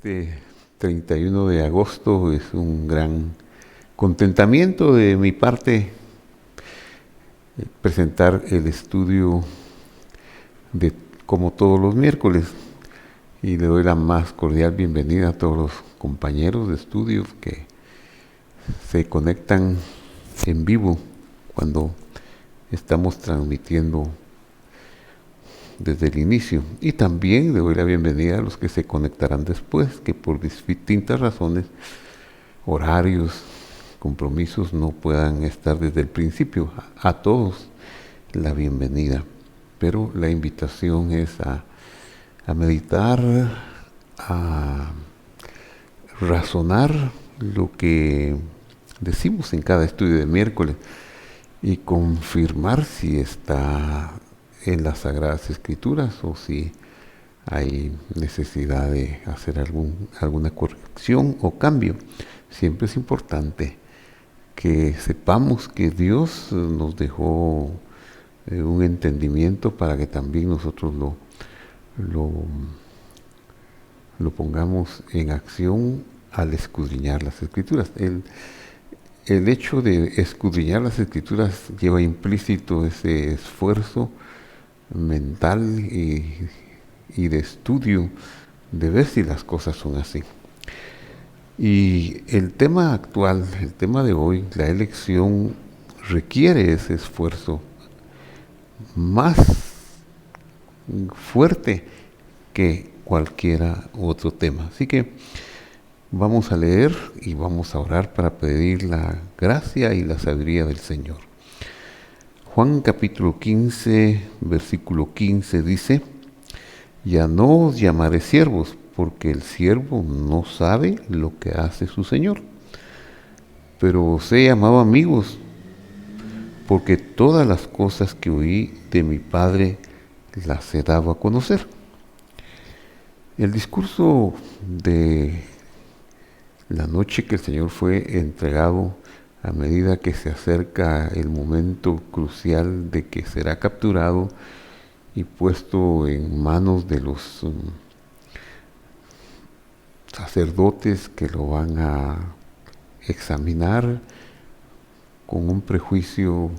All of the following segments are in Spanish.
Este 31 de agosto es un gran contentamiento de mi parte presentar el estudio de como todos los miércoles y le doy la más cordial bienvenida a todos los compañeros de estudio que se conectan en vivo cuando estamos transmitiendo desde el inicio, y también le doy la bienvenida a los que se conectarán después, que por distintas razones, horarios, compromisos, no puedan estar desde el principio. A todos la bienvenida, pero la invitación es a meditar, a razonar lo que decimos en cada estudio de miércoles y confirmar si está en las Sagradas Escrituras o si hay necesidad de hacer alguna corrección o cambio. Siempre es importante que sepamos que Dios nos dejó un entendimiento para que también nosotros lo pongamos en acción al escudriñar las Escrituras. El hecho de escudriñar las Escrituras lleva implícito ese esfuerzo mental y de estudio de ver si las cosas son así. Y el tema actual, el tema de hoy, la elección, requiere ese esfuerzo más fuerte que cualquier otro tema. Así que vamos a leer y vamos a orar para pedir la gracia y la sabiduría del Señor. Juan capítulo 15, versículo 15 dice: ya no os llamaré siervos, porque el siervo no sabe lo que hace su Señor, pero os he llamado amigos, porque todas las cosas que oí de mi Padre las he dado a conocer. El discurso de la noche que el Señor fue entregado, a medida que se acerca el momento crucial de que será capturado y puesto en manos de los sacerdotes que lo van a examinar con un prejuicio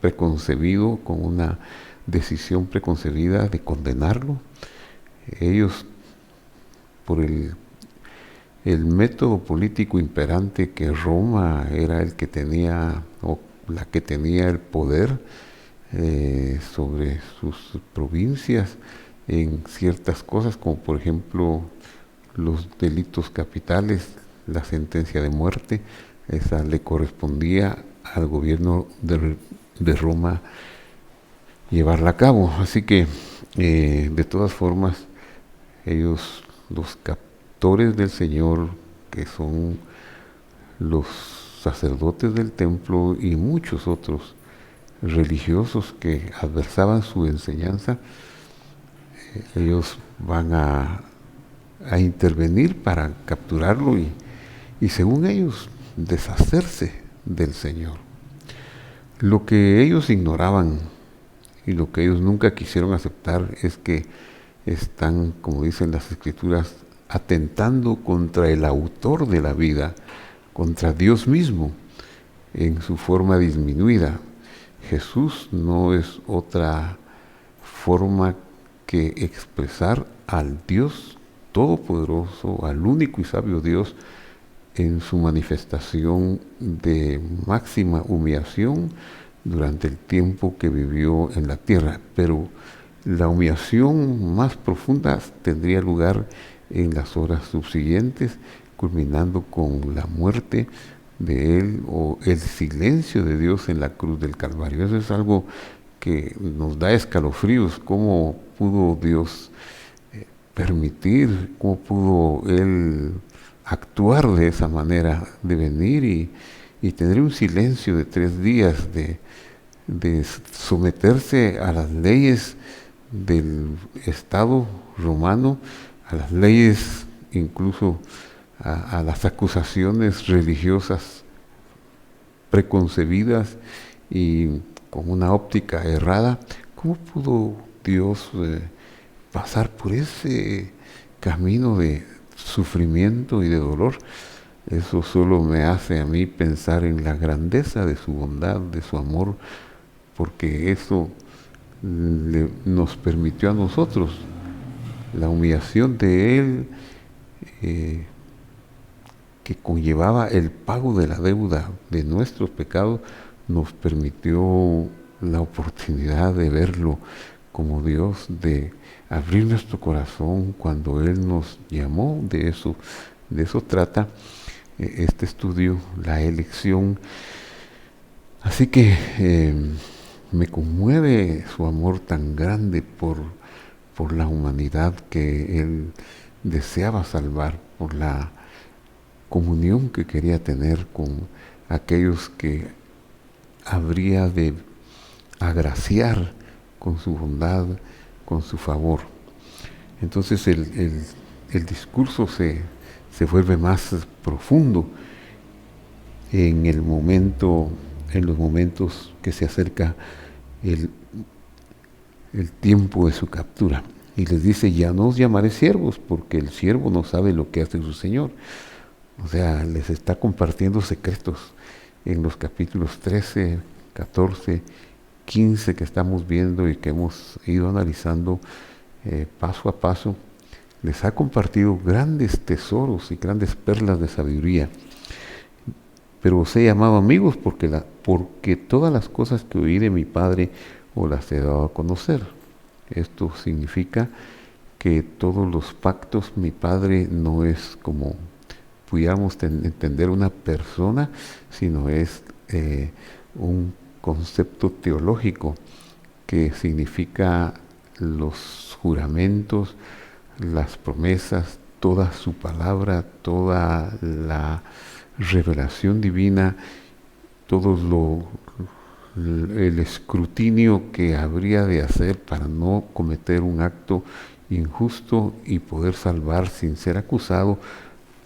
preconcebido, con una decisión preconcebida de condenarlo. Ellos, por el método político imperante, que Roma era el que tenía, o la que tenía el poder sobre sus provincias en ciertas cosas, como por ejemplo los delitos capitales, la sentencia de muerte, esa le correspondía al gobierno de Roma llevarla a cabo. Así que de todas formas, ellos, los captores del Señor, que son los sacerdotes del templo y muchos otros religiosos que adversaban su enseñanza, ellos van a intervenir para capturarlo y según ellos deshacerse del Señor. Lo que ellos ignoraban y lo que ellos nunca quisieron aceptar es que están, como dicen las Escrituras, atentando contra el autor de la vida, contra Dios mismo, en su forma disminuida. Jesús no es otra forma que expresar al Dios Todopoderoso, al único y sabio Dios, en su manifestación de máxima humillación durante el tiempo que vivió en la tierra. Pero la humillación más profunda tendría lugar en las horas subsiguientes, culminando con la muerte de él o el silencio de Dios en la cruz del Calvario. Eso es algo que nos da escalofríos. ¿Cómo pudo Dios permitir, cómo pudo él actuar de esa manera, de venir y tener un silencio de 3 días, de someterse a las leyes del Estado romano, a las leyes, incluso a las acusaciones religiosas preconcebidas y con una óptica errada? ¿Cómo pudo Dios pasar por ese camino de sufrimiento y de dolor, eso solo me hace a mí pensar en la grandeza de su bondad, de su amor, porque eso nos permitió a nosotros la humillación de Él, que conllevaba el pago de la deuda de nuestros pecados, nos permitió la oportunidad de verlo como Dios, de abrir nuestro corazón cuando Él nos llamó. De eso trata este estudio, la elección. Así que me conmueve su amor tan grande por la humanidad que Él deseaba salvar, por la comunión que quería tener con aquellos que habría de agraciar con su bondad, con su favor. Entonces el discurso se vuelve más profundo en los momentos que se acerca el tiempo de su captura. Y les dice: ya no os llamaré siervos, porque el siervo no sabe lo que hace su Señor. O sea, les está compartiendo secretos en los capítulos 13, 14, 15 que estamos viendo y que hemos ido analizando paso a paso. Les ha compartido grandes tesoros y grandes perlas de sabiduría. Pero os he llamado amigos porque todas las cosas que oí de mi Padre os las he dado a conocer. Esto significa que todos los pactos, mi Padre no es como pudiéramos entender una persona, sino es un concepto teológico que significa los juramentos, las promesas, toda su palabra, toda la revelación divina, todo el escrutinio que habría de hacer para no cometer un acto injusto y poder salvar sin ser acusado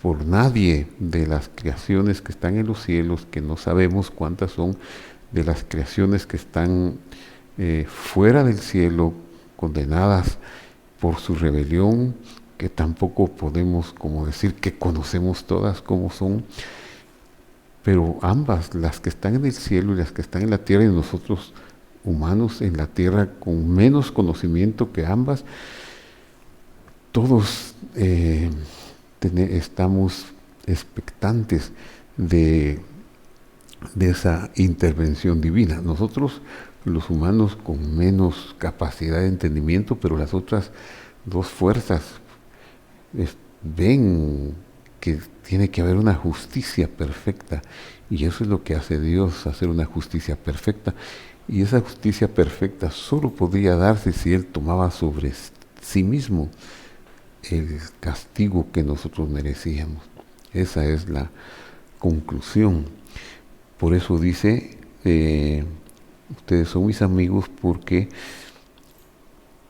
por nadie de las creaciones que están en los cielos, que no sabemos cuántas son, de las creaciones que están fuera del cielo, condenadas por su rebelión, que tampoco podemos como decir que conocemos todas cómo son, pero ambas, las que están en el cielo y las que están en la tierra, y nosotros humanos en la tierra con menos conocimiento que ambas, todos estamos expectantes de esa intervención divina. Nosotros, los humanos, con menos capacidad de entendimiento, pero las otras dos fuerzas ven que tiene que haber una justicia perfecta, y eso es lo que hace Dios, hacer una justicia perfecta, y esa justicia perfecta solo podría darse si Él tomaba sobre sí mismo el castigo que nosotros merecíamos. Esa es la conclusión. Por eso dice, ustedes son mis amigos porque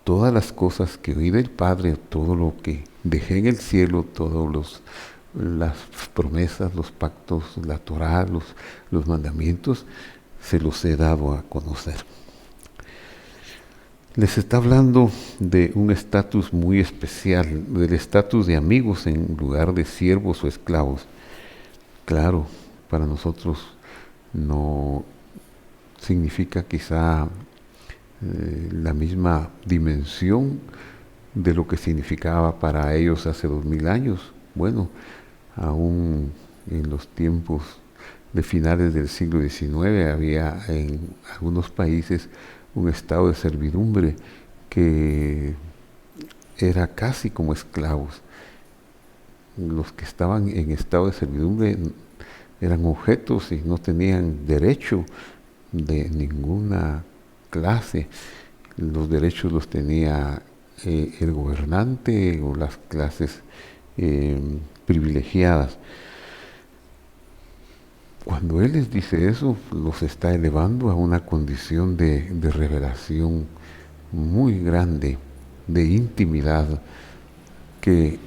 todas las cosas que oí del Padre, todo lo que dejé en el cielo, todas las promesas, los pactos, la Torá, los mandamientos, se los he dado a conocer. Les está hablando de un estatus muy especial, del estatus de amigos en lugar de siervos o esclavos. Claro, para nosotros no significa quizá la misma dimensión de lo que significaba para ellos hace 2000 años. Bueno, aún en los tiempos de finales del siglo XIX había en algunos países un estado de servidumbre que era casi como esclavos. Los que estaban en estado de servidumbre eran objetos y no tenían derecho de ninguna clase. Los derechos los tenía el gobernante o las clases privilegiadas. Cuando Él les dice eso, los está elevando a una condición de revelación muy grande, de intimidad, que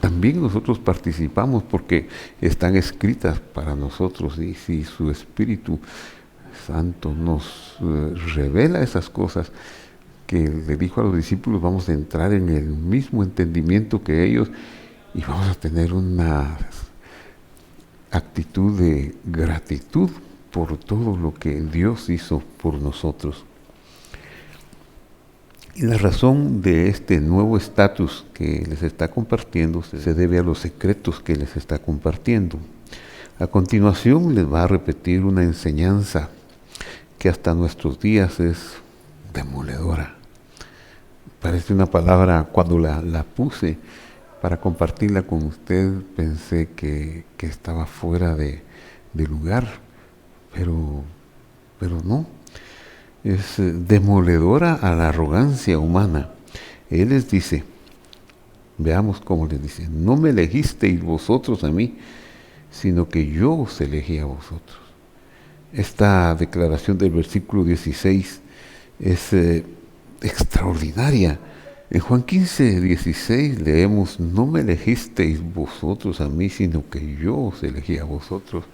también nosotros participamos porque están escritas para nosotros, y si su Espíritu Santo nos revela esas cosas, que le dijo a los discípulos, vamos a entrar en el mismo entendimiento que ellos y vamos a tener una actitud de gratitud por todo lo que Dios hizo por nosotros. Y la razón de este nuevo estatus que les está compartiendo se debe a los secretos que les está compartiendo. A continuación les va a repetir una enseñanza que hasta nuestros días es demoledora. Parece una palabra, cuando la puse para compartirla con usted, pensé que estaba fuera de lugar, pero no. Es demoledora a la arrogancia humana. Él les dice, veamos cómo les dice, no me elegisteis vosotros a mí, sino que yo os elegí a vosotros. Esta declaración del versículo 16 es extraordinaria. En Juan 15, 16 leemos, no me elegisteis vosotros a mí, sino que yo os elegí a vosotros.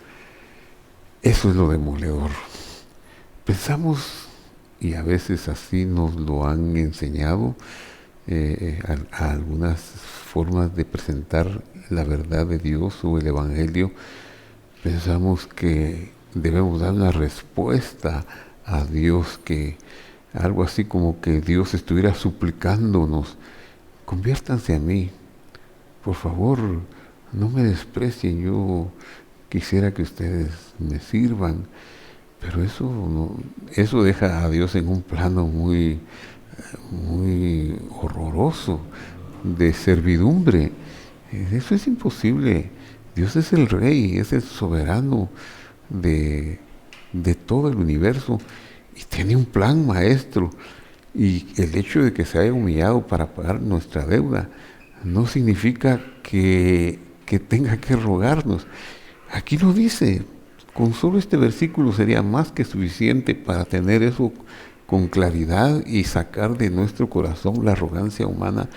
Eso es lo demoledor. Pensamos, y a veces así nos lo han enseñado, a algunas formas de presentar la verdad de Dios o el Evangelio, pensamos que debemos dar una respuesta a Dios, que algo así como que Dios estuviera suplicándonos, conviértanse a mí, por favor, no me desprecien, yo quisiera que ustedes me sirvan. Pero eso deja a Dios en un plano muy horroroso de servidumbre. Eso es imposible. Dios es el Rey, es el soberano de todo el universo y tiene un plan maestro. Y el hecho de que se haya humillado para pagar nuestra deuda no significa que tenga que rogarnos. Aquí lo dice. Con solo este versículo sería más que suficiente para tener eso con claridad y sacar de nuestro corazón la arrogancia humana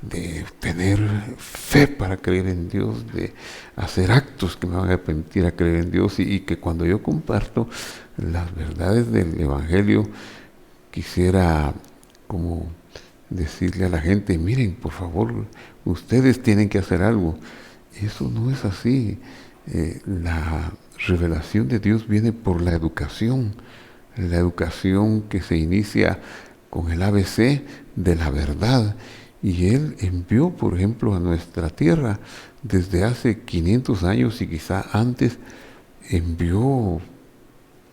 de tener fe para creer en Dios, de hacer actos que me van a permitir a creer en Dios y que cuando yo comparto las verdades del Evangelio quisiera como decirle a la gente, miren, por favor, ustedes tienen que hacer algo. Eso no es así. La revelación de Dios viene por la educación que se inicia con el ABC de la verdad. Y Él envió, por ejemplo, a nuestra tierra desde hace 500 años y quizá antes, envió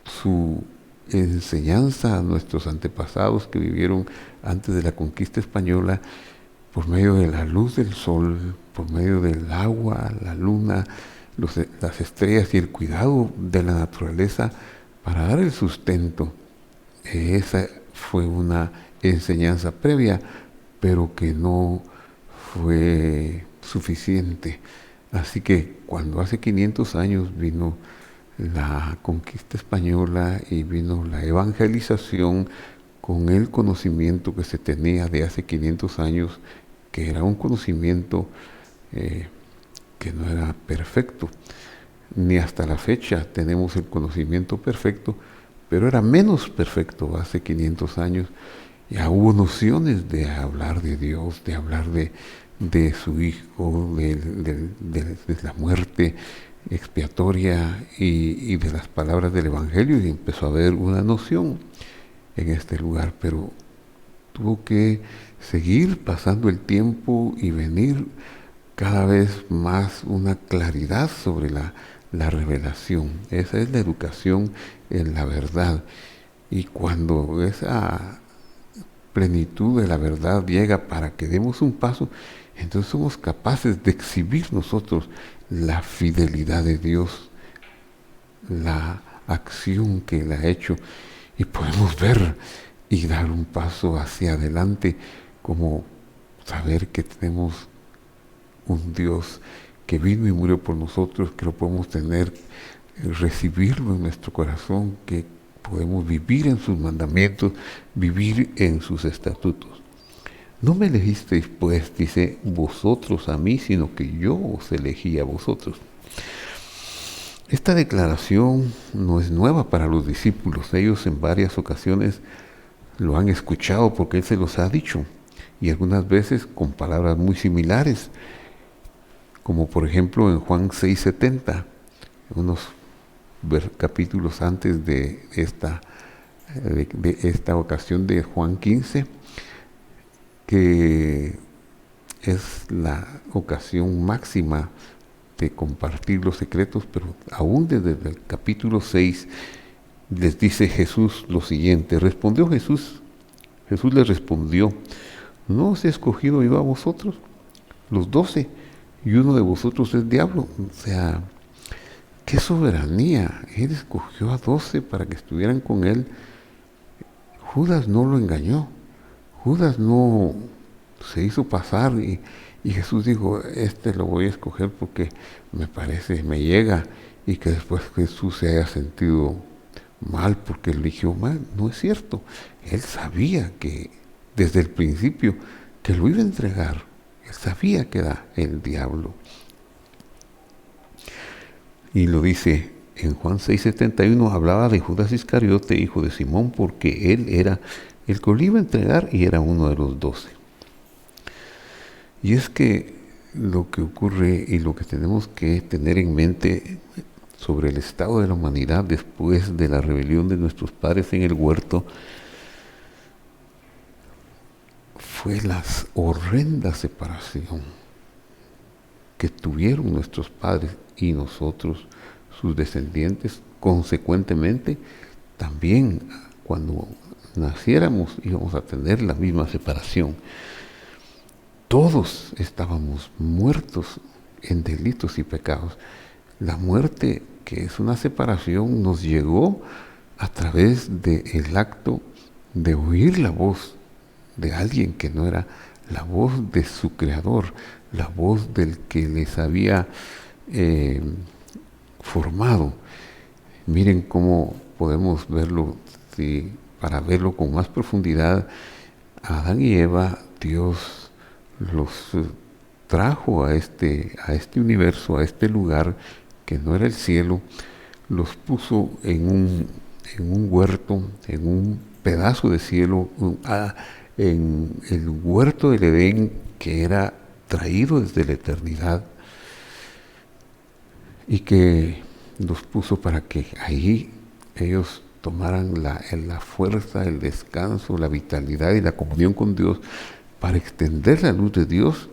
su enseñanza a nuestros antepasados que vivieron antes de la conquista española por medio de la luz del sol, por medio del agua, la luna, las estrellas y el cuidado de la naturaleza para dar el sustento. Esa fue una enseñanza previa, pero que no fue suficiente. Así que cuando hace 500 años vino la conquista española y vino la evangelización con el conocimiento que se tenía de hace 500 años, que era un conocimiento que no era perfecto, ni hasta la fecha tenemos el conocimiento perfecto, pero era menos perfecto hace 500 años. Ya hubo nociones de hablar de Dios, de hablar de su Hijo, de la muerte expiatoria y de las palabras del Evangelio, y empezó a haber una noción en este lugar, pero tuvo que seguir pasando el tiempo y venir cada vez más una claridad sobre la revelación. Esa es la educación en la verdad. Y cuando esa plenitud de la verdad llega para que demos un paso, entonces somos capaces de exhibir nosotros la fidelidad de Dios, la acción que Él ha hecho, y podemos ver y dar un paso hacia adelante, como saber que tenemos un Dios que vino y murió por nosotros, que lo podemos tener, recibirlo en nuestro corazón, que podemos vivir en sus mandamientos, vivir en sus estatutos. No me elegisteis, pues, dice, vosotros a mí, sino que yo os elegí a vosotros. Esta declaración no es nueva para los discípulos. Ellos en varias ocasiones lo han escuchado porque Él se los ha dicho, y algunas veces con palabras muy similares, como por ejemplo en Juan 6:70, unos capítulos antes de esta ocasión de Juan 15, que es la ocasión máxima de compartir los secretos, pero aún desde el capítulo 6 les dice Jesús lo siguiente. Jesús les respondió: ¿no os he escogido yo a vosotros, los 12, y uno de vosotros es diablo? O sea, qué soberanía. Él escogió a 12 para que estuvieran con él. Judas no lo engañó. Judas no se hizo pasar y Jesús dijo: este lo voy a escoger porque me parece, me llega, y que después Jesús se haya sentido mal porque eligió mal. No es cierto. Él sabía que desde el principio que lo iba a entregar. Él sabía que era el diablo. Y lo dice en Juan 6:71, hablaba de Judas Iscariote, hijo de Simón, porque él era el que lo iba a entregar y era uno de los 12. Y es que lo que ocurre y lo que tenemos que tener en mente sobre el estado de la humanidad después de la rebelión de nuestros padres en el huerto fue la horrenda separación que tuvieron nuestros padres y nosotros, sus descendientes. Consecuentemente, también cuando naciéramos íbamos a tener la misma separación. Todos estábamos muertos en delitos y pecados. La muerte, que es una separación, nos llegó a través del acto de oír la voz de alguien que no era la voz de su creador, la voz del que les había formado. Miren cómo podemos verlo, para verlo con más profundidad. A Adán y Eva, Dios los trajo a este universo, a este lugar que no era el cielo, los puso en un huerto, en un pedazo de cielo, en el huerto del Edén, que era traído desde la eternidad, y que los puso para que ahí ellos tomaran la fuerza, el descanso, la vitalidad y la comunión con Dios, para extender la luz de Dios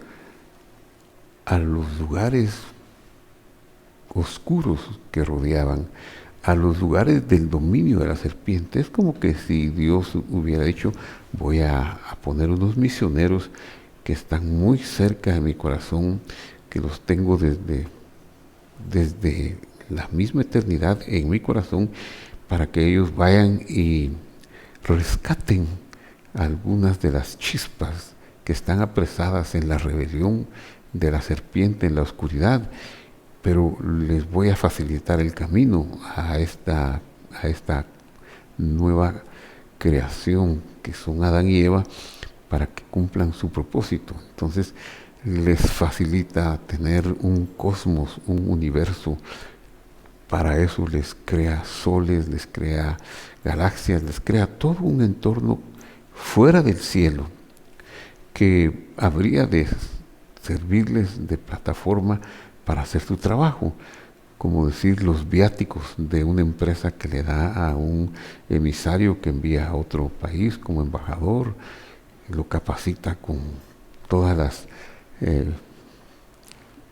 a los lugares oscuros que rodeaban, a los lugares del dominio de la serpiente. Es como que si Dios hubiera dicho: voy a poner unos misioneros que están muy cerca de mi corazón, que los tengo desde la misma eternidad en mi corazón, para que ellos vayan y rescaten algunas de las chispas que están apresadas en la rebelión de la serpiente, en la oscuridad. Pero les voy a facilitar el camino a esta nueva creación que son Adán y Eva, para que cumplan su propósito. Entonces les facilita tener un cosmos, un universo. Para eso les crea soles, les crea galaxias, les crea todo un entorno fuera del cielo que habría de servirles de plataforma para hacer su trabajo, como decir los viáticos de una empresa que le da a un emisario que envía a otro país como embajador, lo capacita con todas las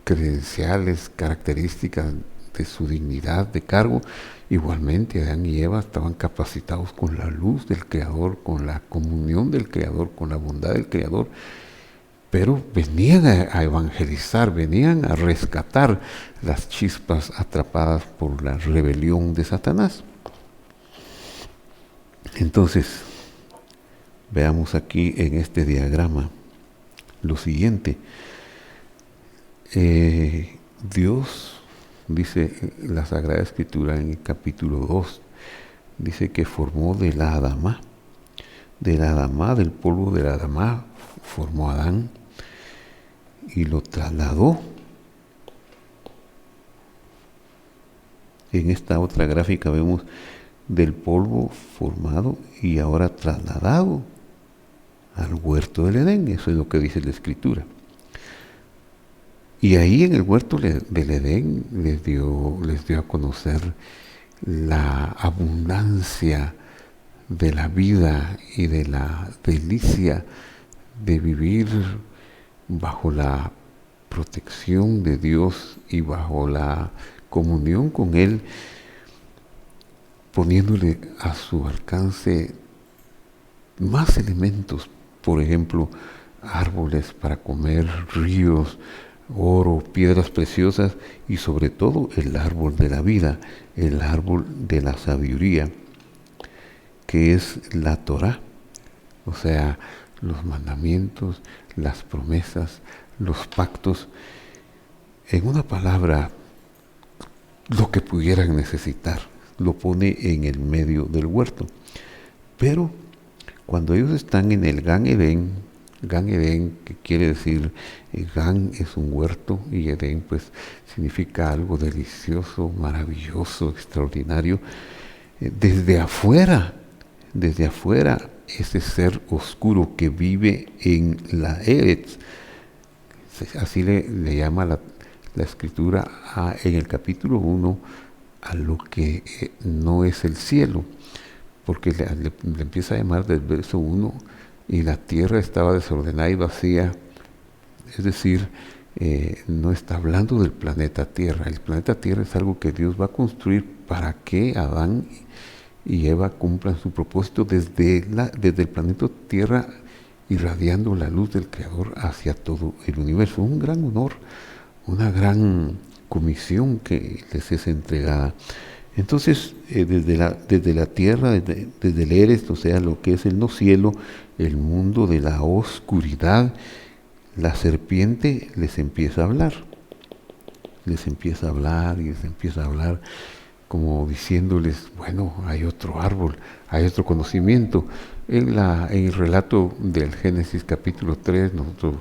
credenciales, características de su dignidad de cargo. Igualmente Adán y Eva estaban capacitados con la luz del Creador, con la comunión del Creador, con la bondad del Creador, pero venían a evangelizar, venían a rescatar las chispas atrapadas por la rebelión de Satanás. Entonces, veamos aquí en este diagrama lo siguiente. Dios, dice la Sagrada Escritura en el capítulo 2, dice que formó de la Adamá, del polvo de la Adamá, formó a Adán y lo trasladó. En esta otra gráfica vemos del polvo formado y ahora trasladado al huerto del Edén. Eso es lo que dice la Escritura. Y ahí en el huerto del Edén les dio a conocer la abundancia de la vida y de la delicia de vivir bajo la protección de Dios y bajo la comunión con Él, poniéndole a su alcance más elementos, por ejemplo, árboles para comer, ríos, oro, piedras preciosas y sobre todo el árbol de la vida, el árbol de la sabiduría, que es la Torá, o sea, los mandamientos, las promesas, los pactos, en una palabra, lo que pudieran necesitar, lo pone en el medio del huerto. Pero cuando ellos están en el Gan Edén, que quiere decir, Gan es un huerto y Edén pues significa algo delicioso, maravilloso, extraordinario. Desde afuera, ese ser oscuro que vive en la Eretz, así le llama la Escritura en el capítulo 1 a lo que no es el cielo, porque le empieza a llamar del verso 1, y la tierra estaba desordenada y vacía, es decir, no está hablando del planeta Tierra. El planeta Tierra es algo que Dios va a construir para que Adán y Eva cumplan su propósito desde el planeta Tierra, irradiando la luz del Creador hacia todo el universo. Un gran honor, una gran comisión que les es entregada. Entonces, desde la tierra, desde el Eres, o sea, lo que es el no cielo, el mundo de la oscuridad, la serpiente les empieza a hablar. Les empieza a hablar y les empieza a hablar como diciéndoles, bueno, hay otro árbol, hay otro conocimiento. En el relato del Génesis capítulo 3, nosotros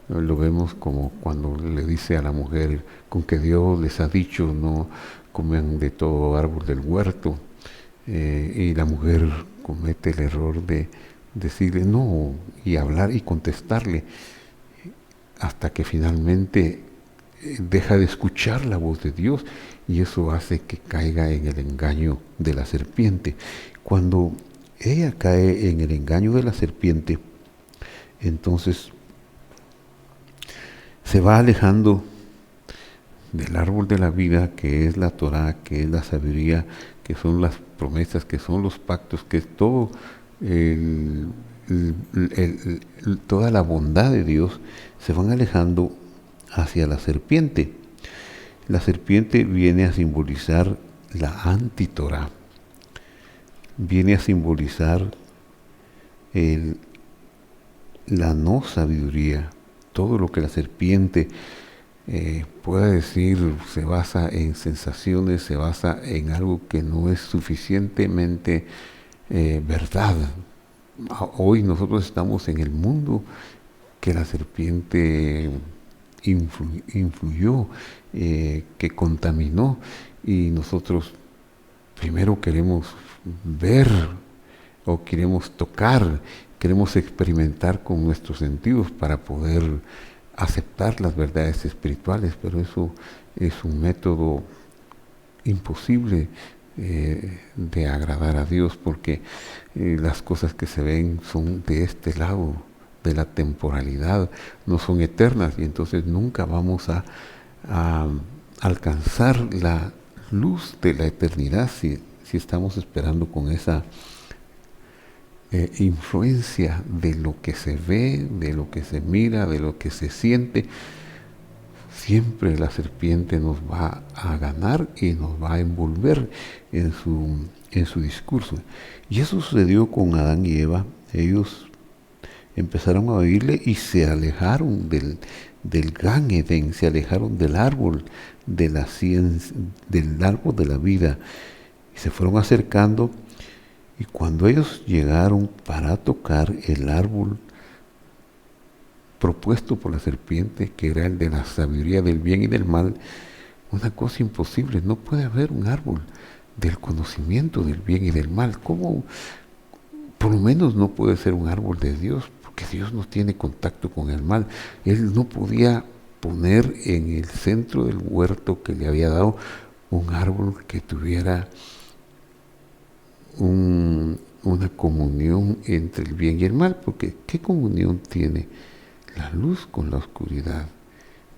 lo vemos como cuando le dice a la mujer, con que Dios les ha dicho, no comen de todo árbol del huerto, y la mujer comete el error de decirle no, y hablar y contestarle, hasta que finalmente deja de escuchar la voz de Dios, y eso hace que caiga en el engaño de la serpiente. Cuando ella cae en el engaño de la serpiente, entonces se va alejando del árbol de la vida, que es la Torá, que es la sabiduría, que son las promesas, que son los pactos, que es todo toda la bondad de Dios. Se van alejando hacia la serpiente. La serpiente viene a simbolizar la antitorá, viene a simbolizar la no sabiduría. Todo lo que la serpiente pueda decir se basa en sensaciones, se basa en algo que no es suficientemente verdad. Hoy nosotros estamos en el mundo que la serpiente influyó, que contaminó, y nosotros primero queremos ver o queremos tocar, queremos experimentar con nuestros sentidos para poder aceptar las verdades espirituales, pero eso es un método imposible de agradar a Dios, porque las cosas que se ven son de este lado de la temporalidad, no son eternas, y entonces nunca vamos a alcanzar la luz de la eternidad si estamos esperando con esa influencia de lo que se ve, de lo que se mira, de lo que se siente. Siempre la serpiente nos va a ganar y nos va a envolver en su discurso. Y eso sucedió con Adán y Eva. Ellos empezaron a oírle y se alejaron del Gan Edén, se alejaron del árbol de la ciencia, del árbol de la vida, y se fueron acercando. Y cuando ellos llegaron para tocar el árbol propuesto por la serpiente, que era el de la sabiduría del bien y del mal, una cosa imposible, no puede haber un árbol del conocimiento del bien y del mal. ¿Cómo? Por lo menos no puede ser un árbol de Dios, porque Dios no tiene contacto con el mal. Él no podía poner en el centro del huerto que le había dado un árbol que tuviera una comunión entre el bien y el mal, porque ¿qué comunión tiene la luz con la oscuridad?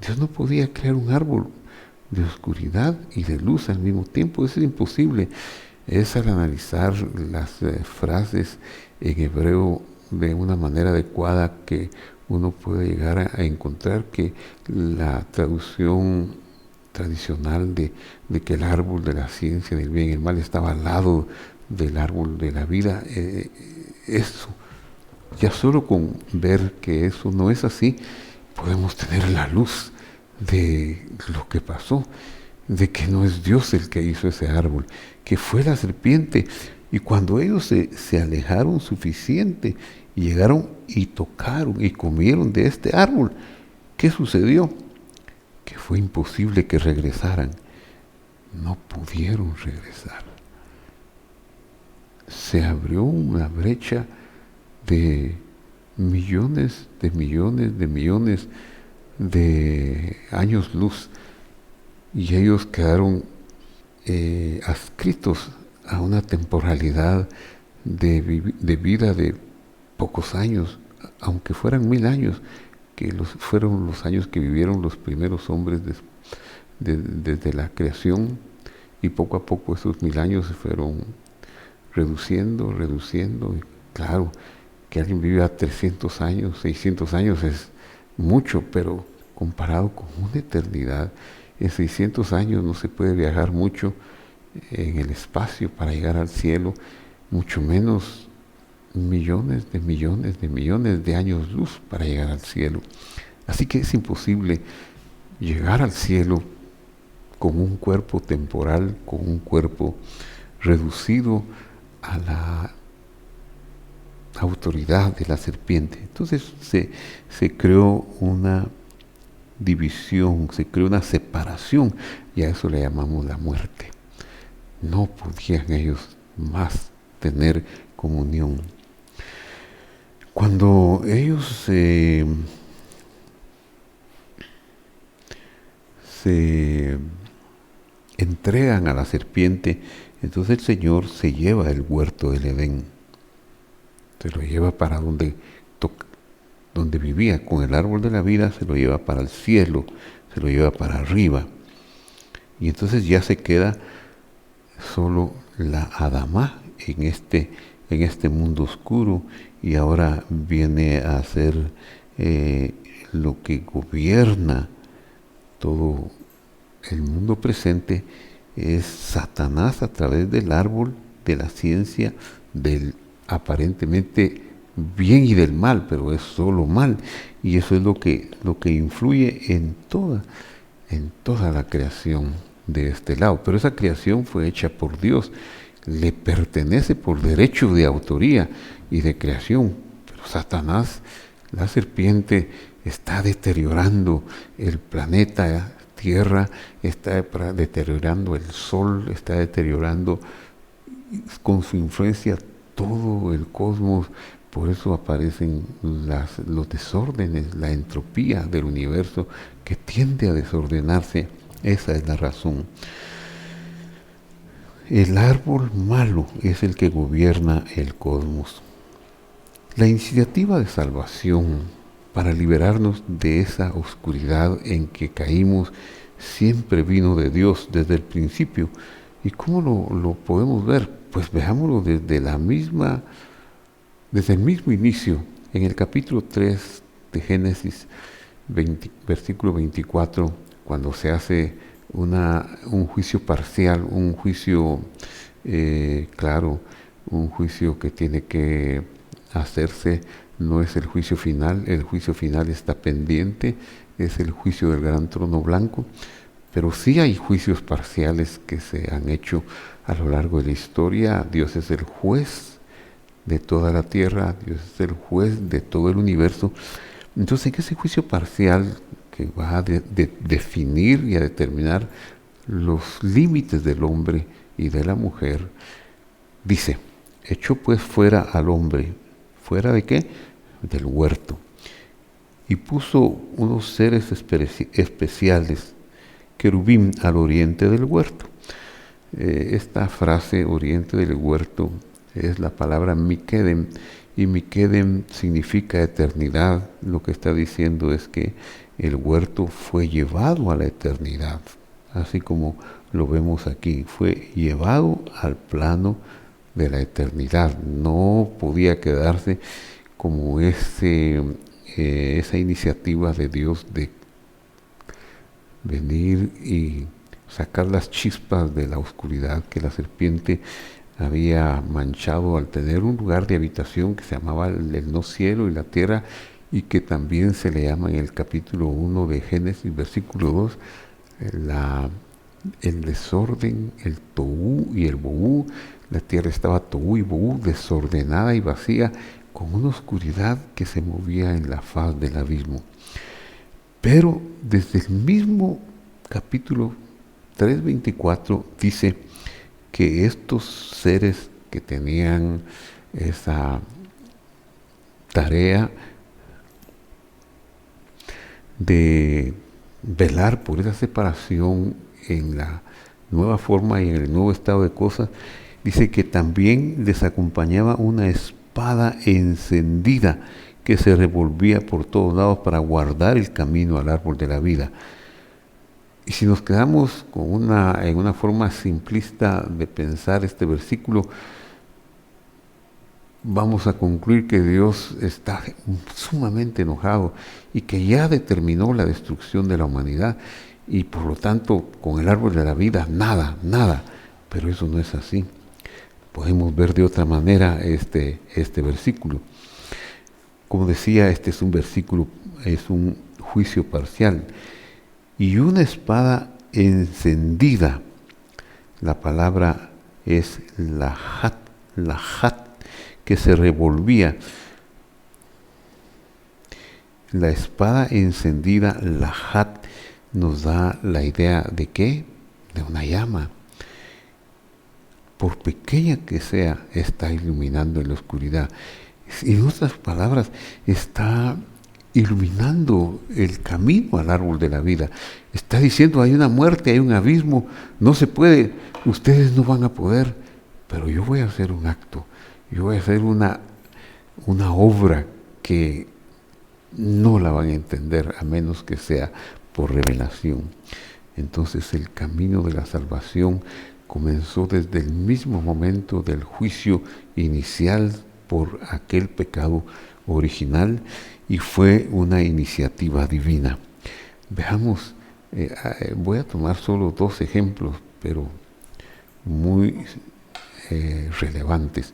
Dios no podía crear un árbol de oscuridad y de luz al mismo tiempo. Eso es imposible. Es al analizar las frases en hebreo de una manera adecuada que uno puede llegar a encontrar que la traducción tradicional de que el árbol de la ciencia del bien y el mal estaba al lado del árbol de la vida, eso, ya solo con ver que eso no es así, podemos tener la luz de lo que pasó, de que no es Dios el que hizo ese árbol, que fue la serpiente. Y cuando ellos se alejaron suficiente y llegaron y tocaron y comieron de este árbol, ¿qué sucedió? Que fue imposible que regresaran. No pudieron regresar. Se abrió una brecha de millones de millones de millones de años luz, y ellos quedaron adscritos a una temporalidad de vida de pocos años, aunque fueran 1000 años, que fueron los años que vivieron los primeros hombres desde la creación, y poco a poco esos 1000 años se fueron reduciendo, y claro, que alguien viva 300 años, 600 años es mucho, pero comparado con una eternidad, en 600 años no se puede viajar mucho en el espacio para llegar al cielo, mucho menos millones de millones de millones de años luz para llegar al cielo. Así que es imposible llegar al cielo con un cuerpo temporal, con un cuerpo reducido a la autoridad de la serpiente. Entonces se creó una división, se creó una separación, y a eso le llamamos la muerte. No podían ellos más tener comunión. Cuando ellos se entregan a la serpiente, entonces el Señor se lleva el huerto del Edén, se lo lleva para donde vivía con el árbol de la vida, se lo lleva para el cielo, se lo lleva para arriba, y entonces ya se queda solo la Adamá en este mundo oscuro, y ahora viene a ser lo que gobierna todo el mundo presente, es Satanás a través del árbol de la ciencia del aparentemente bien y del mal, pero es solo mal, y eso es lo que influye en toda la creación de este lado. Pero esa creación fue hecha por Dios, le pertenece por derecho de autoría y de creación, pero Satanás, la serpiente, está deteriorando el planeta Tierra, está deteriorando el Sol, está deteriorando con su influencia todo el cosmos. Por eso aparecen los desórdenes, la entropía del universo que tiende a desordenarse. Esa es la razón. El árbol malo es el que gobierna el cosmos. La iniciativa de salvación para liberarnos de esa oscuridad en que caímos siempre vino de Dios desde el principio. ¿Y cómo lo podemos ver? Pues veámoslo desde el mismo inicio, en el capítulo 3 de Génesis, versículo 24, cuando se hace un juicio parcial, un juicio claro, un juicio que tiene que hacerse, no es el juicio final está pendiente, es el juicio del gran trono blanco, pero sí hay juicios parciales que se han hecho a lo largo de la historia. Dios es el juez de toda la tierra, Dios es el juez de todo el universo. Entonces, en ese juicio parcial que va a definir y a determinar los límites del hombre y de la mujer, dice, echó pues fuera al hombre. ¿Fuera de qué? Del huerto. Y puso unos seres especiales, querubín al oriente del huerto. Esta frase, oriente del huerto, es la palabra Mikedem, y Mikedem significa eternidad. Lo que está diciendo es que el huerto fue llevado a la eternidad, así como lo vemos aquí, fue llevado al plano de la eternidad. No podía quedarse como esa iniciativa de Dios de venir y sacar las chispas de la oscuridad que la serpiente había manchado al tener un lugar de habitación que se llamaba el no cielo y la tierra, y que también se le llama en el capítulo 1 de Génesis, versículo 2, el desorden, el tohu y el bohu. La tierra estaba tohu y bohu, desordenada y vacía, con una oscuridad que se movía en la faz del abismo. Pero desde el mismo capítulo 3:24 dice que estos seres que tenían esa tarea de velar por esa separación en la nueva forma y en el nuevo estado de cosas, dice que también les acompañaba una espada encendida que se revolvía por todos lados para guardar el camino al árbol de la vida. Y si nos quedamos en una forma simplista de pensar este versículo, vamos a concluir que Dios está sumamente enojado y que ya determinó la destrucción de la humanidad, y por lo tanto con el árbol de la vida nada. Pero eso no es así. Podemos ver de otra manera este versículo. Como decía, este es un versículo, es un juicio parcial. Y una espada encendida, la palabra es lahat, que se revolvía. La espada encendida, lahat, nos da la idea de ¿qué? De una llama. Por pequeña que sea, está iluminando en la oscuridad. En otras palabras, está iluminando el camino al árbol de la vida. Está diciendo, hay una muerte, hay un abismo, no se puede, ustedes no van a poder, pero yo voy a hacer un acto, yo voy a hacer una obra que no la van a entender a menos que sea por revelación. Entonces el camino de la salvación comenzó desde el mismo momento del juicio inicial por aquel pecado original, y fue una iniciativa divina. Veamos, voy a tomar solo 2 ejemplos, pero muy relevantes.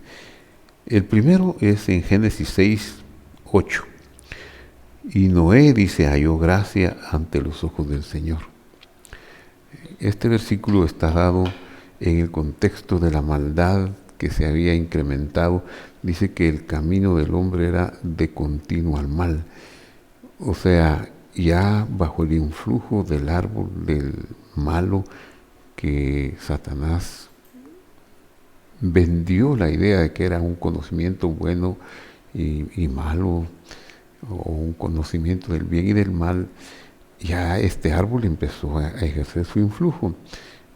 El primero es en Génesis 6:8. Y Noé, dice, halló gracia ante los ojos del Señor. Este versículo está dado en el contexto de la maldad que se había incrementado. Dice que el camino del hombre era de continuo al mal. O sea, ya bajo el influjo del árbol del malo, que Satanás vendió la idea de que era un conocimiento bueno y malo, o un conocimiento del bien y del mal, ya este árbol empezó a ejercer su influjo.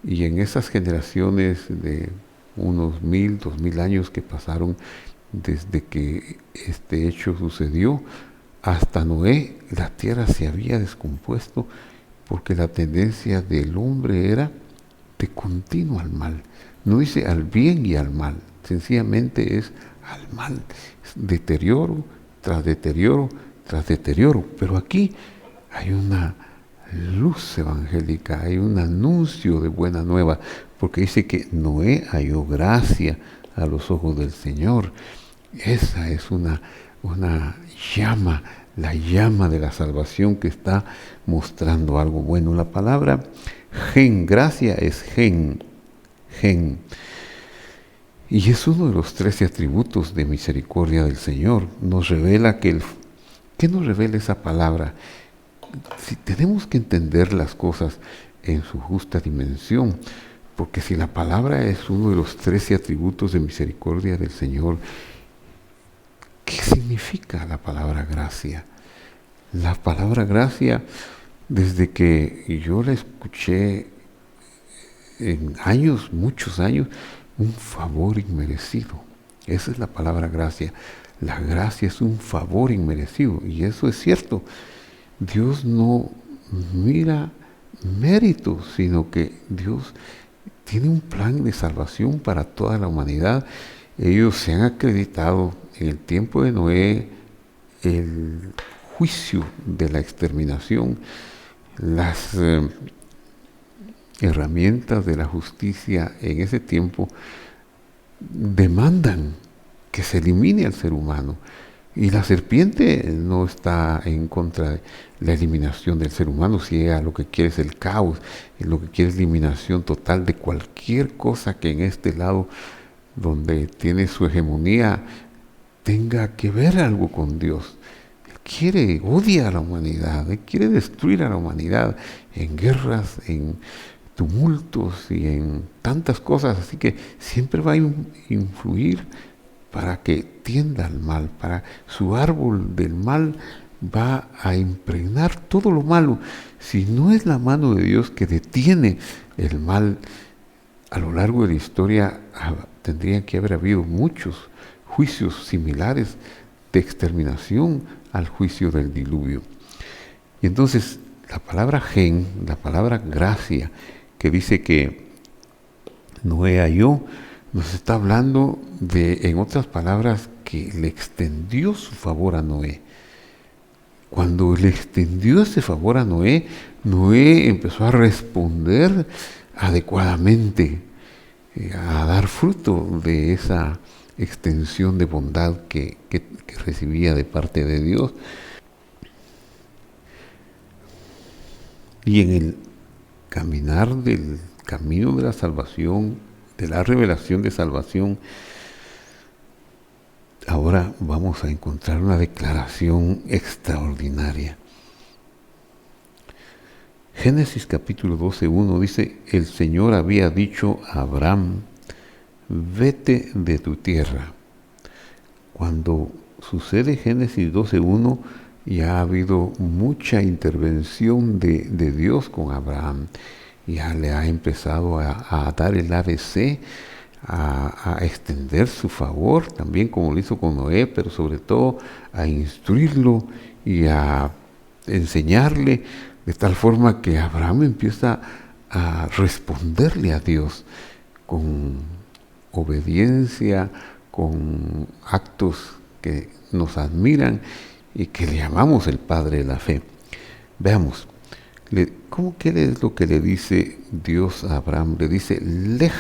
Y en esas generaciones de unos 1000, 2000 años que pasaron desde que este hecho sucedió hasta Noé, la tierra se había descompuesto, porque la tendencia del hombre era de continuo al mal. No dice al bien y al mal, sencillamente es al mal, es deterioro tras deterioro tras deterioro. Pero aquí hay una luz evangélica, hay un anuncio de buena nueva, porque dice que Noé halló gracia a los ojos del Señor. Esa es una llama, la llama de la salvación que está mostrando algo bueno. La palabra gen, gracia es gen. Y es uno de los 13 atributos de misericordia del Señor. Nos revela ¿qué nos revela esa palabra? Si tenemos que entender las cosas en su justa dimensión, Porque si la palabra es uno de los 13 atributos de misericordia del Señor, ¿qué significa la palabra gracia? La palabra gracia, desde que yo la escuché en años, muchos años, un favor inmerecido. Esa es la palabra gracia. La gracia es un favor inmerecido, y eso es cierto. Dios no mira méritos, sino que Dios tiene un plan de salvación para toda la humanidad. Ellos se han acreditado en el tiempo de Noé el juicio de la exterminación, las herramientas de la justicia en ese tiempo demandan que se elimine al ser humano. Y la serpiente no está en contra de la eliminación del ser humano, si ella lo que quiere es el caos, lo que quiere es eliminación total de cualquier cosa que en este lado, donde tiene su hegemonía, tenga que ver algo con Dios. Él odia a la humanidad, Él quiere destruir a la humanidad en guerras, en tumultos y en tantas cosas, así que siempre va a influir para que tienda al mal, para su árbol del mal va a impregnar todo lo malo. Si no es la mano de Dios que detiene el mal, a lo largo de la historia tendrían que haber habido muchos juicios similares de exterminación al juicio del diluvio. Y entonces la palabra gen, la palabra gracia, que dice que Noé halló, nos está hablando de, en otras palabras, que le extendió su favor a Noé. Cuando le extendió ese favor a Noé, Noé empezó a responder adecuadamente, a dar fruto de esa extensión de bondad que recibía de parte de Dios. Y en el caminar del camino de la salvación, de la revelación de salvación, ahora vamos a encontrar una declaración extraordinaria. Génesis capítulo 12:1 dice: el Señor había dicho a Abraham, vete de tu tierra. Cuando sucede Génesis 12:1, ya ha habido mucha intervención de Dios con Abraham. Ya le ha empezado a dar el ABC, a extender su favor, también como lo hizo con Noé, pero sobre todo a instruirlo y a enseñarle, de tal forma que Abraham empieza a responderle a Dios con obediencia, con actos que nos admiran y que le llamamos el Padre de la Fe. Veamos. ¿Qué es lo que le dice Dios a Abraham? Le dice, lej.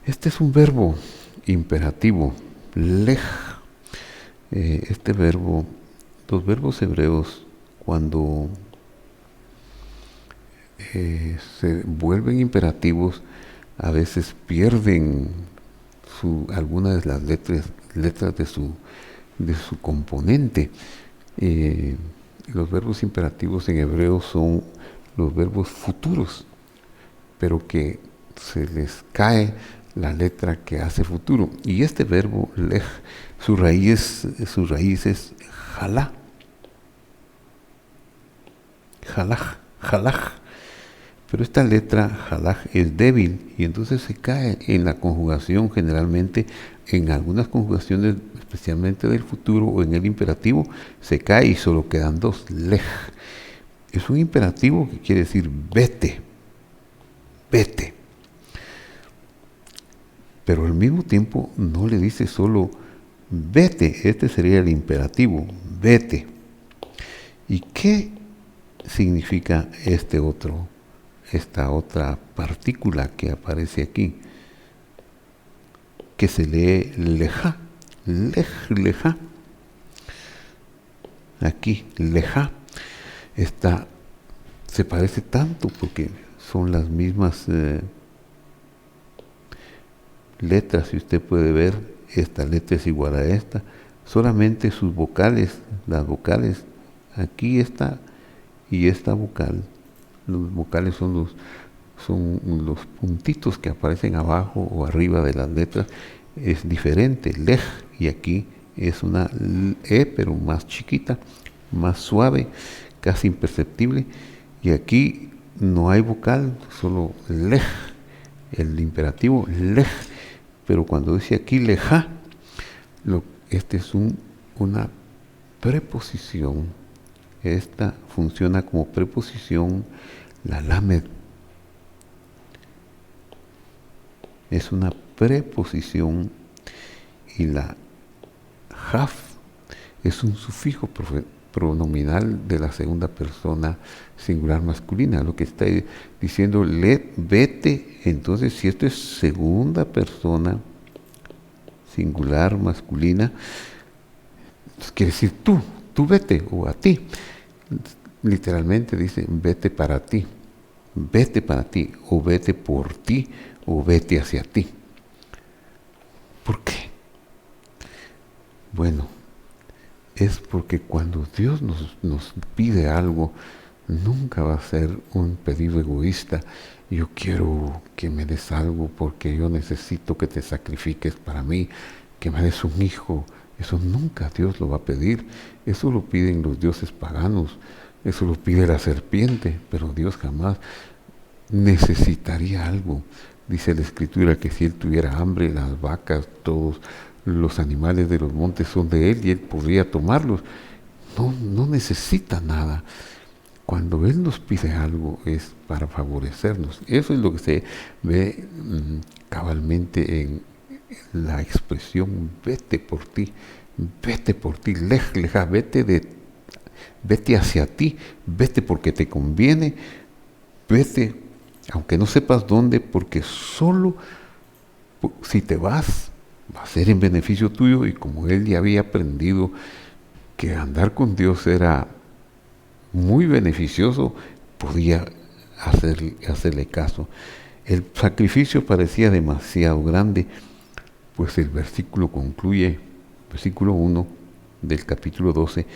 Este es un verbo imperativo, lej. Este verbo, los verbos hebreos, cuando se vuelven imperativos, a veces pierden algunas de las letras de su componente. Los verbos imperativos en hebreo son los verbos futuros, pero que se les cae la letra que hace futuro. Y este verbo, lej, su raíz es jalá. Jalaj. Pero esta letra, jalaj, es débil y entonces se cae en la conjugación generalmente, en algunas conjugaciones, especialmente del futuro o en el imperativo, se cae y solo quedan dos, lej. Es un imperativo que quiere decir vete. Pero al mismo tiempo no le dice solo vete, este sería el imperativo, vete. ¿Y qué significa esta otra partícula que aparece aquí? Que se lee lejá, lejá. Aquí, lejá. Esta se parece tanto porque son las mismas letras, si usted puede ver, esta letra es igual a esta, solamente sus vocales, las vocales, aquí está y esta vocal Los vocales son los puntitos que aparecen abajo o arriba de las letras. Es diferente, lej, y aquí es una E, pero más chiquita, más suave, casi imperceptible. Y aquí no hay vocal, solo lej, el imperativo lej. Pero cuando dice aquí leja, este es una preposición. Esta funciona como preposición, la lamed. Es una preposición y la haf es un sufijo pronominal de la segunda persona singular masculina. Lo que está diciendo, vete. Entonces, si esto es segunda persona singular masculina, quiere decir tú vete, o a ti. Literalmente dice, vete para ti, o vete por ti, o vete hacia ti. ¿Por qué? Bueno, es porque cuando Dios nos pide algo, nunca va a ser un pedido egoísta. Yo quiero que me des algo porque yo necesito que te sacrifiques para mí, que me des un hijo. Eso nunca Dios lo va a pedir. Eso lo piden los dioses paganos. Eso lo pide la serpiente, pero Dios jamás necesitaría algo. Dice la Escritura que si Él tuviera hambre, las vacas, todos los animales de los montes son de Él y Él podría tomarlos. No necesita nada. Cuando Él nos pide algo es para favorecernos. Eso es lo que se ve cabalmente en la expresión vete por ti, lej, leja, vete hacia ti, vete porque te conviene, vete aunque no sepas dónde, porque solo si te vas va a ser en beneficio tuyo. Y como él ya había aprendido que andar con Dios era muy beneficioso, podía hacerle caso. El sacrificio parecía demasiado grande, pues el versículo concluye, versículo 1 del capítulo 12,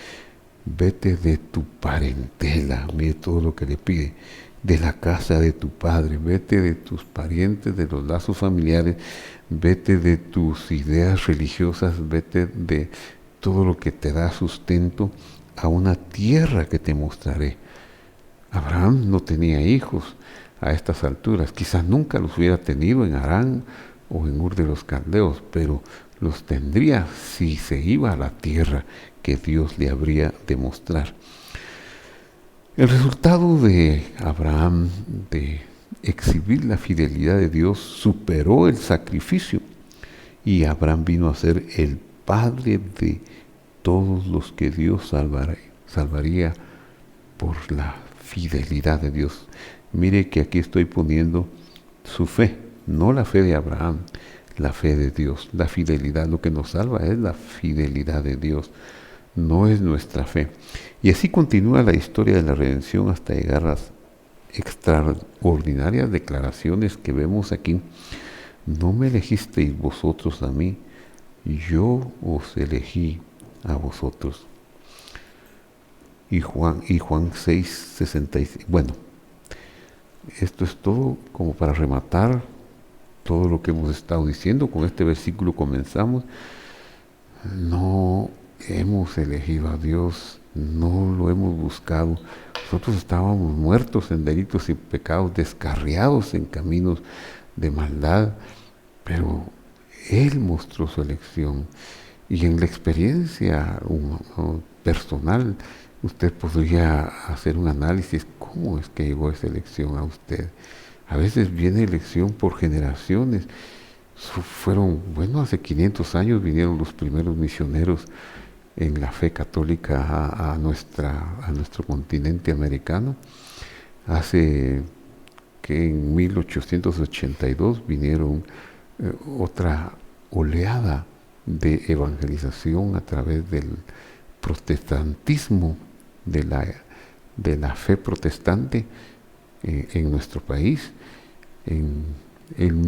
vete de tu parentela, mire todo lo que le pide, de la casa de tu padre, vete de tus parientes, de los lazos familiares, vete de tus ideas religiosas, vete de todo lo que te da sustento a una tierra que te mostraré. Abraham no tenía hijos a estas alturas, quizás nunca los hubiera tenido en Harán o en Ur de los Caldeos, pero los tendría si se iba a la tierra que Dios le habría de mostrar. El resultado de Abraham de exhibir la fidelidad de Dios superó el sacrificio, y Abraham vino a ser el padre de todos los que Dios salvaría por la fidelidad de Dios. Mire que aquí estoy poniendo su fe, no la fe de Abraham, la fe de Dios. La fidelidad, lo que nos salva es la fidelidad de Dios, no es nuestra fe. Y así continúa la historia de la redención hasta llegar a las extraordinarias declaraciones que vemos aquí. No me elegisteis vosotros a mí, yo os elegí a vosotros. Y Juan 6:66. Bueno, esto es todo como para rematar todo lo que hemos estado diciendo. Con este versículo comenzamos. No hemos elegido a Dios, no lo hemos buscado. Nosotros estábamos muertos en delitos y pecados, descarriados en caminos de maldad, pero Él mostró su elección. Y en la experiencia personal, usted podría hacer un análisis, ¿cómo es que llegó esa elección a usted? A veces viene elección por generaciones. Hace 500 años vinieron los primeros misioneros en la fe católica a nuestro continente americano. Hace que en 1882 vinieron otra oleada de evangelización a través del protestantismo, de la fe protestante en nuestro país. En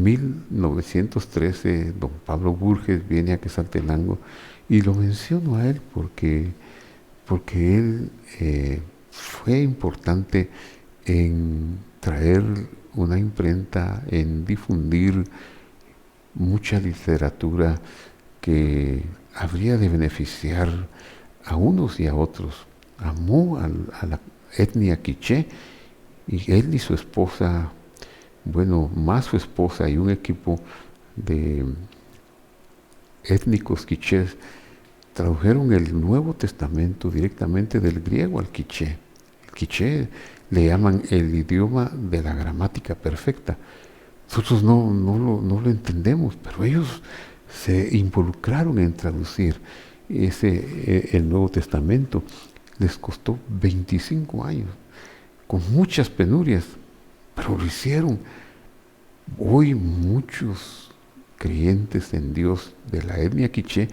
1913, don Pablo Burges viene a Quetzaltenango, y lo menciono a él porque él fue importante en traer una imprenta, en difundir mucha literatura que habría de beneficiar a unos y a otros. Amó a la etnia quiché, y él y su esposa, bueno, más su esposa y un equipo de étnicos quichés, tradujeron el Nuevo Testamento directamente del griego al quiché. El quiché le llaman el idioma de la gramática perfecta. Nosotros no lo entendemos, pero ellos se involucraron en traducir el Nuevo Testamento. Les costó 25 años, con muchas penurias, pero lo hicieron. Hoy muchos creyentes en Dios de la etnia quiché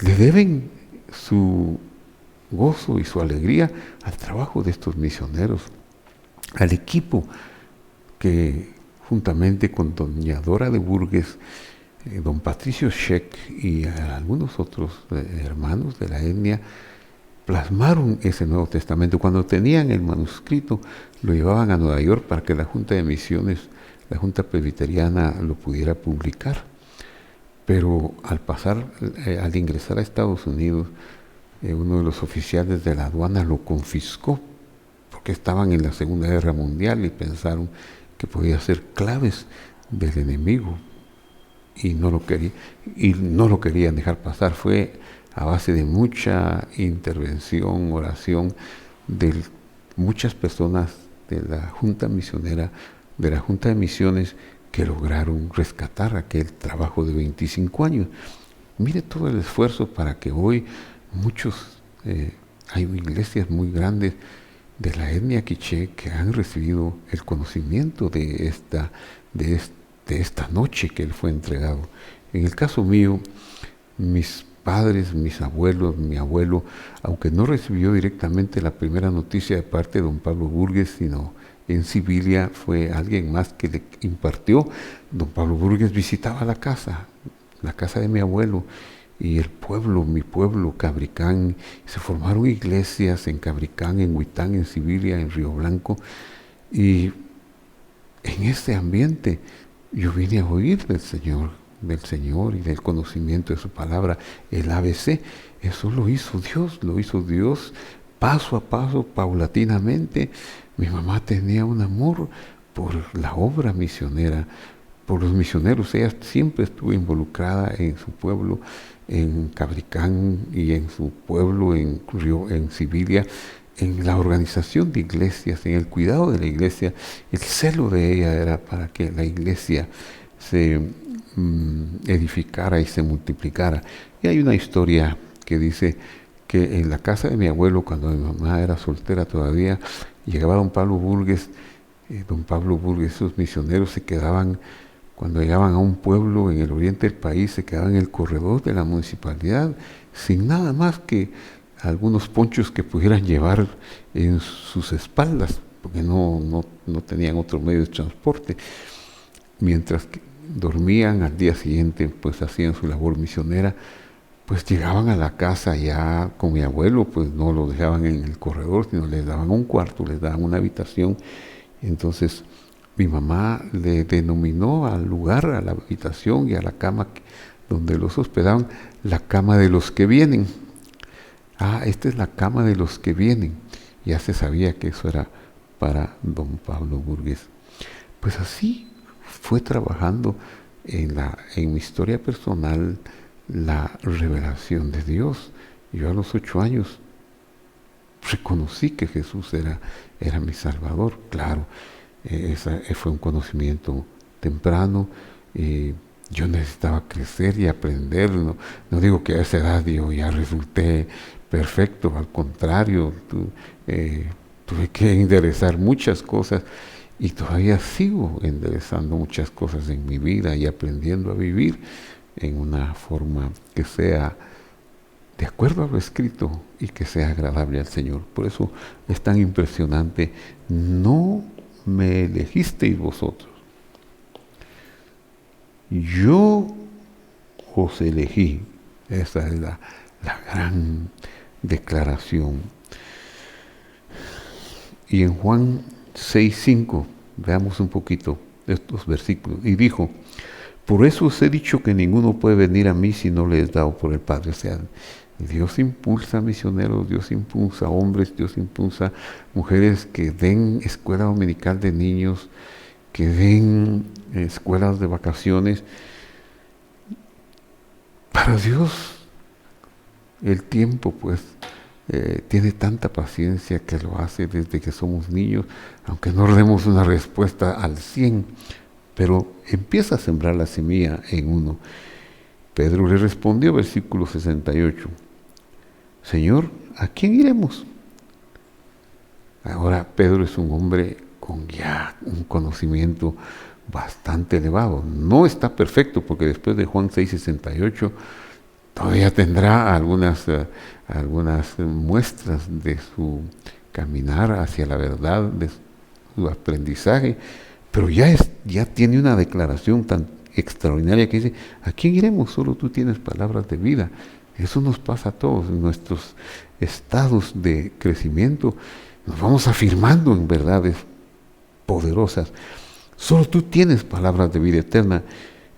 le deben su gozo y su alegría al trabajo de estos misioneros, al equipo que juntamente con doña Dora de Burgues, don Patricio Scheck y algunos otros hermanos de la etnia plasmaron ese Nuevo Testamento. Cuando tenían el manuscrito, lo llevaban a Nueva York para que la Junta de Misiones, la Junta Presbiteriana, lo pudiera publicar. Pero al ingresar a Estados Unidos, uno de los oficiales de la aduana lo confiscó, porque estaban en la Segunda Guerra Mundial y pensaron que podía ser claves del enemigo, y no lo querían dejar pasar. Fue a base de mucha intervención, oración de muchas personas de la Junta Misionera, de la Junta de Misiones, que lograron rescatar aquel trabajo de 25 años. Mire todo el esfuerzo para que hoy hay iglesias muy grandes de la etnia quiché que han recibido el conocimiento de esta noche que él fue entregado. En el caso mío, mis padres, mis abuelos, mi abuelo, aunque no recibió directamente la primera noticia de parte de don Pablo Burgues, sino en Sibilia fue alguien más que le impartió. Don Pablo Burgues visitaba la casa de mi abuelo, y el pueblo, mi pueblo, Cabricán, se formaron iglesias en Cabricán, en Huitán, en Sibilia, en Río Blanco, y en ese ambiente yo vine a oír del Señor y del conocimiento de su palabra, el ABC. Eso lo hizo Dios paso a paso, paulatinamente. Mi mamá tenía un amor por la obra misionera, por los misioneros. Ella siempre estuvo involucrada en su pueblo, en Cabricán, y en su pueblo, en Sibilia, en la organización de iglesias, en el cuidado de la iglesia. El celo de ella era para que la iglesia se edificara y se multiplicara. Y hay una historia que dice que en la casa de mi abuelo, cuando mi mamá era soltera todavía, llegaba don Pablo Burgues. Esos misioneros se quedaban, cuando llegaban a un pueblo en el oriente del país, se quedaban en el corredor de la municipalidad, sin nada más que algunos ponchos que pudieran llevar en sus espaldas, porque no tenían otro medio de transporte. Mientras que dormían, al día siguiente pues hacían su labor misionera, pues llegaban a la casa ya con mi abuelo, pues no lo dejaban en el corredor, sino les daban un cuarto, les daban una habitación. Entonces mi mamá le denominó al lugar, a la habitación y a la cama donde los hospedaban, la cama de los que vienen. Esta es la cama de los que vienen. Ya se sabía que eso era para don Pablo Burgues. Pues así fue trabajando en mi historia personal la revelación de Dios. Yo a los 8 años reconocí que Jesús era mi Salvador. Claro, ese fue un conocimiento temprano. Yo necesitaba crecer y aprender. No digo que a esa edad yo ya resulté perfecto, al contrario, tuve que enderezar muchas cosas, y todavía sigo enderezando muchas cosas en mi vida y aprendiendo a vivir en una forma que sea de acuerdo a lo escrito y que sea agradable al Señor. Por eso es tan impresionante. No me elegisteis vosotros, yo os elegí. Esa es la gran declaración. Y en Juan 6:5, veamos un poquito estos versículos. Y dijo: por eso os he dicho que ninguno puede venir a mí si no le es dado por el Padre. O sea, Dios impulsa misioneros, Dios impulsa hombres, Dios impulsa mujeres que den escuela dominical de niños, que den escuelas de vacaciones. Para Dios el tiempo pues tiene tanta paciencia que lo hace desde que somos niños, aunque no demos una respuesta al 100, pero empieza a sembrar la semilla en uno. Pedro le respondió, versículo 68, Señor, ¿a quién iremos? Ahora Pedro es un hombre con ya un conocimiento bastante elevado. No está perfecto, porque después de Juan 6:68 todavía tendrá algunas muestras de su caminar hacia la verdad, de su aprendizaje, pero ya tiene una declaración tan extraordinaria que dice: ¿a quién iremos? Solo tú tienes palabras de vida. Eso nos pasa a todos en nuestros estados de crecimiento. Nos vamos afirmando en verdades poderosas. Solo tú tienes palabras de vida eterna.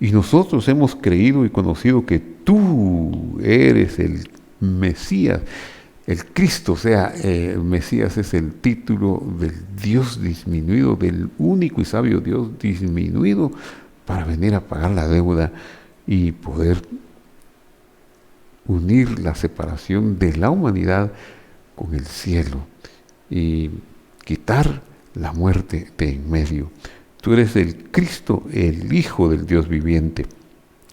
Y nosotros hemos creído y conocido que tú eres el Mesías, el Cristo. O sea, el Mesías es el título del Dios disminuido, del único y sabio Dios disminuido, para venir a pagar la deuda y poder unir la separación de la humanidad con el cielo y quitar la muerte de en medio. Tú eres el Cristo, el Hijo del Dios viviente.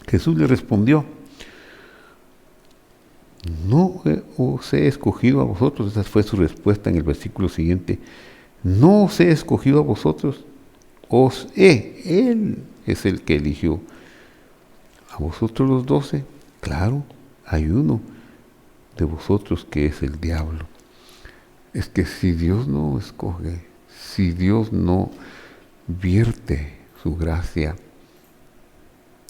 Jesús le respondió: no os he escogido a vosotros. Esa fue su respuesta en el versículo siguiente. No os he escogido a vosotros, Él es el que eligió. A vosotros los 12, claro, hay uno de vosotros que es el diablo. Es que si Dios no escoge, si Dios no vierte su gracia,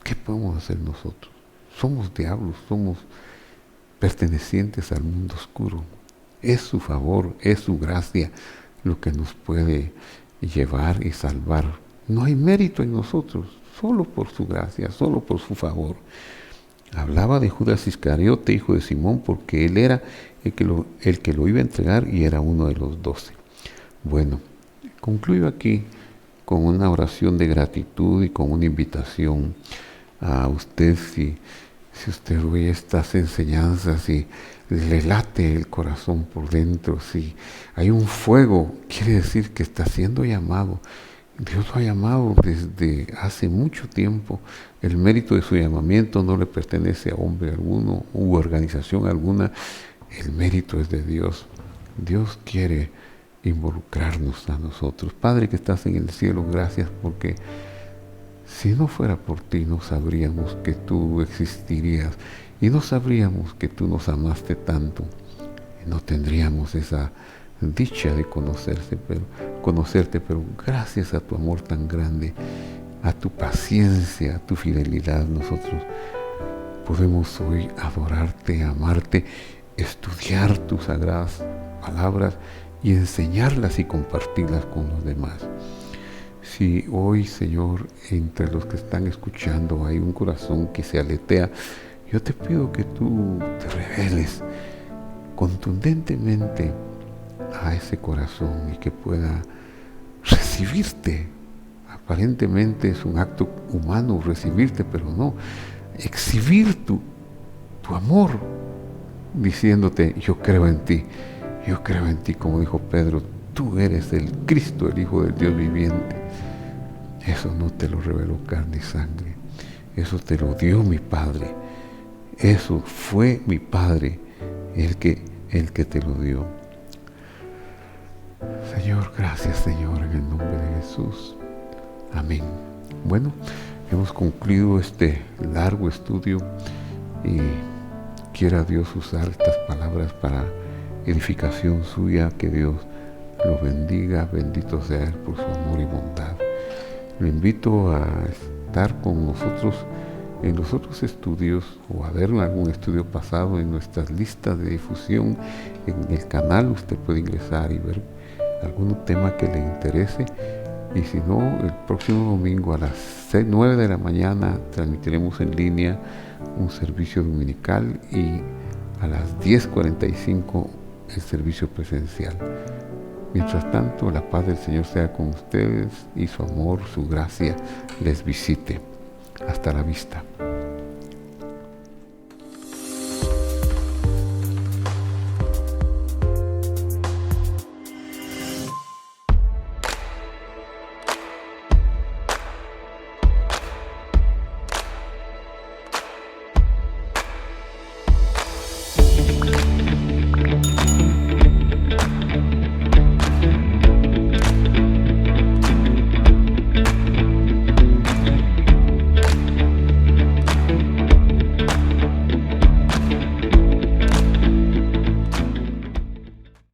¿qué podemos hacer nosotros? Somos diablos, somos pertenecientes al mundo oscuro. Es su favor, es su gracia lo que nos puede llevar y salvar. No hay mérito en nosotros, solo por su gracia, solo por su favor. Hablaba de Judas Iscariote, hijo de Simón, porque él era el que lo iba a entregar y era uno de los 12. Bueno, concluyo aquí con una oración de gratitud y con una invitación a usted. Si usted oye estas enseñanzas y le late el corazón por dentro, si hay un fuego, quiere decir que está siendo llamado. Dios lo ha llamado desde hace mucho tiempo. El mérito de su llamamiento no le pertenece a hombre alguno u organización alguna. El mérito es de Dios. Dios quiere involucrarnos a nosotros. Padre que estás en el cielo, gracias, porque si no fuera por ti no sabríamos que tú existirías y no sabríamos que tú nos amaste tanto. No tendríamos esa dicha de conocerte, pero gracias a tu amor tan grande, a tu paciencia, a tu fidelidad, nosotros podemos hoy adorarte, amarte, estudiar tus sagradas palabras y enseñarlas y compartirlas con los demás. Si hoy, Señor, entre los que están escuchando hay un corazón que se aletea, yo te pido que tú te reveles contundentemente a ese corazón y que pueda recibirte. Aparentemente es un acto humano recibirte, pero no, exhibir tu amor, diciéndote: yo creo en ti, como dijo Pedro, tú eres el Cristo, el Hijo del Dios viviente. Eso no te lo reveló carne y sangre, eso te lo dio mi Padre, eso fue mi Padre el que te lo dio. Señor, gracias, Señor, en el nombre de Jesús. Amén. Bueno, hemos concluido este largo estudio y quiera Dios usar estas palabras para edificación suya. Que Dios lo bendiga. Bendito sea Él por su amor y bondad. Lo invito a estar con nosotros en los otros estudios o a ver algún estudio pasado en nuestras listas de difusión en el canal. Usted puede ingresar y ver algún tema que le interese. Y si no, el próximo domingo a las 9 de la mañana transmitiremos en línea un servicio dominical y a las 10:45 el servicio presencial. Mientras tanto, la paz del Señor sea con ustedes y su amor, su gracia les visite. Hasta la vista.